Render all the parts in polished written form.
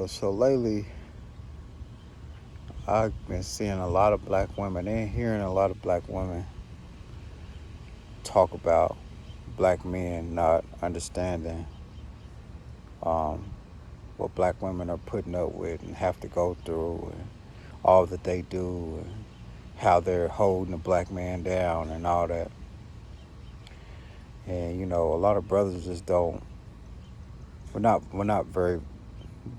So lately I've been seeing a lot of black women and hearing a lot of black women talk about black men not understanding um, what black women are putting up with and have to go through, and all that they do, and how they're holding the black man down and all that. And a lot of brothers just don't. We're not very.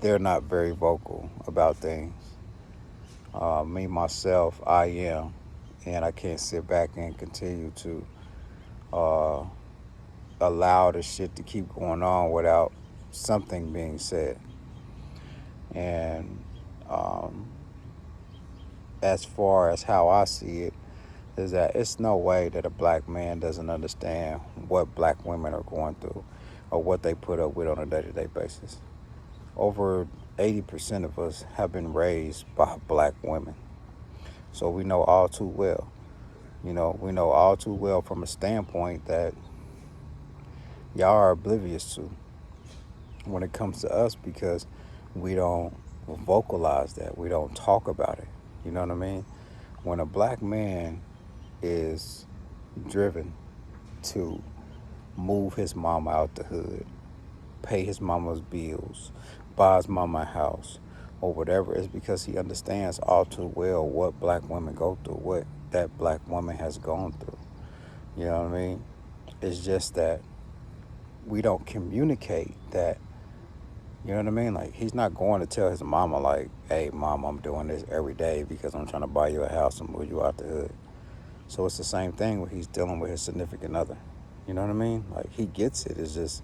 They're not very vocal about things. Me myself, I am, and I can't sit back and continue to uh, allow the shit to keep going on without something being said. And um, as far as how I see it, is that it's no way that a black man doesn't understand what black women are going through or what they put up with on a day-to-day basis. Over 80% of us have been raised by black women. So we know all too well. We know all too well from a standpoint that y'all are oblivious to when it comes to us because we don't vocalize that. We don't talk about it. You know what I mean? When a black man is driven to move his mama out the hood, pay his mama's bills, buy his mama a house, or whatever, it's because he understands all too well what black women go through, what that black woman has gone through. You know what I mean? It's just that we don't communicate that. You know what I mean? Like, he's not going to tell his mama, like, hey, mom, I'm doing this every day because I'm trying to buy you a house and move you out the hood. So it's the same thing when he's dealing with his significant other. You know what I mean? Like, he gets it. It's just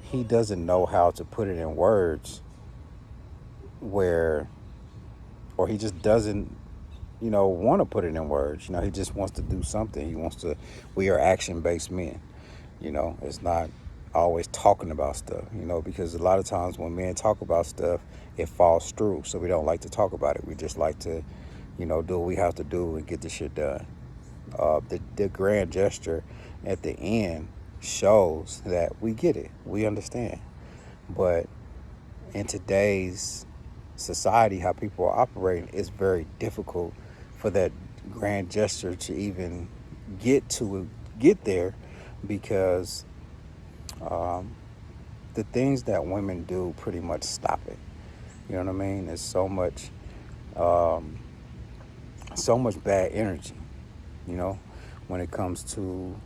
he doesn't know how to put it in words where, or he just doesn't, want to put it in words. He just wants to do something. We are action-based men. It's not always talking about stuff, because a lot of times when men talk about stuff, it falls through. So we don't like to talk about it. We just like to, do what we have to do and get the shit done. The grand gesture at the end shows that we get it. We understand. But in today's society, how people are operating, it's very difficult for that grand gesture to even get there because the things that women do pretty much stop it. You know what I mean? There's um, so much bad energy, when it comes to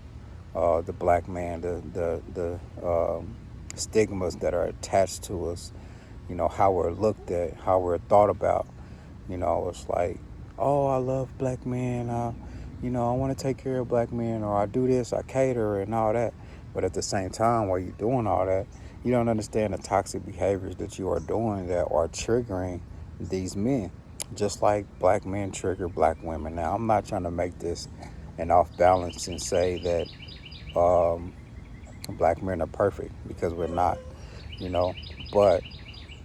the black man, the stigmas that are attached to us, how we're looked at, how we're thought about. It's like, oh, I love black men, I want to take care of black men, or I do this, I cater and all that. But at the same time, while you're doing all that, you don't understand the toxic behaviors that you are doing that are triggering these men, just like black men trigger black women. Now, I'm not trying to make this an off balance and say that black men are perfect, because we're not, you know. But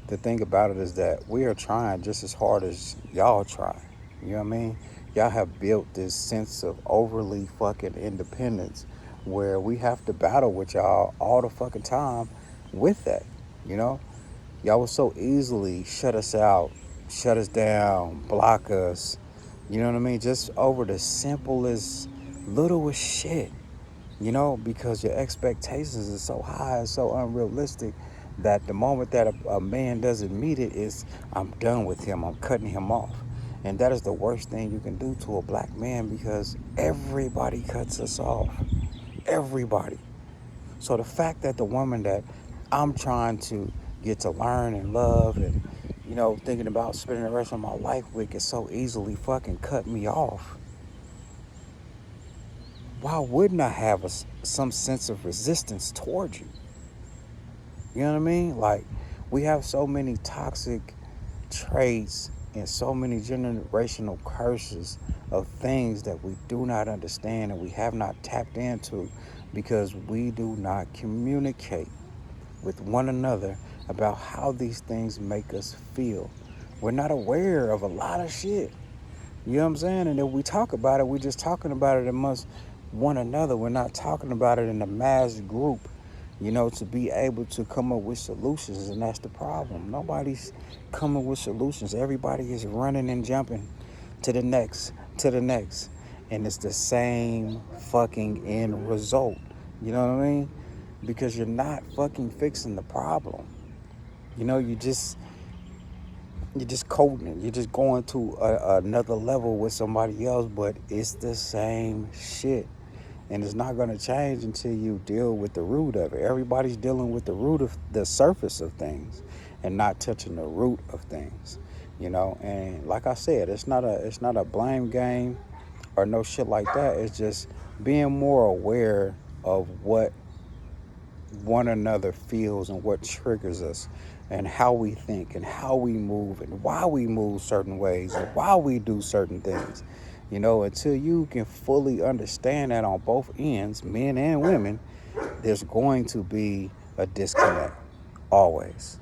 the thing about it is that we are trying just as hard as y'all try. You know what I mean? Y'all have built this sense of overly fucking independence where we have to battle with y'all all the fucking time with that, you know? Y'all will so easily shut us out, shut us down, block us, you know what I mean? Just over the simplest, littlest shit, because your expectations is so high and so unrealistic that the moment that a man doesn't meet it is, I'm done with him, I'm cutting him off. And that is the worst thing you can do to a black man, because everybody cuts us off. Everybody. So the fact that the woman that I'm trying to get to learn and love and, thinking about spending the rest of my life with can so easily fucking cut me off, why wouldn't I have some sense of resistance towards you? You know what I mean? Like, we have so many toxic traits and so many generational curses of things that we do not understand and we have not tapped into because we do not communicate with one another about how these things make us feel. We're not aware of a lot of shit. You know what I'm saying? And if we talk about it, we're just talking about it amongst one another. We're not talking about it in a mass group, to be able to come up with solutions. And that's the problem. Nobody's coming with solutions. Everybody is running and jumping to the next. And it's the same fucking end result. You know what I mean? Because you're not fucking fixing the problem. You're just coding it. You're just going to another level with somebody else, but it's the same shit. And it's not going to change until you deal with the root of it. Everybody's dealing with the root of the surface of things and not touching the root of things. And like I said, it's not a blame game or no shit like that. It's just being more aware of what one another feels and what triggers us and how we think and how we move and why we move certain ways and why we do certain things. Until you can fully understand that on both ends, men and women, there's going to be a disconnect always.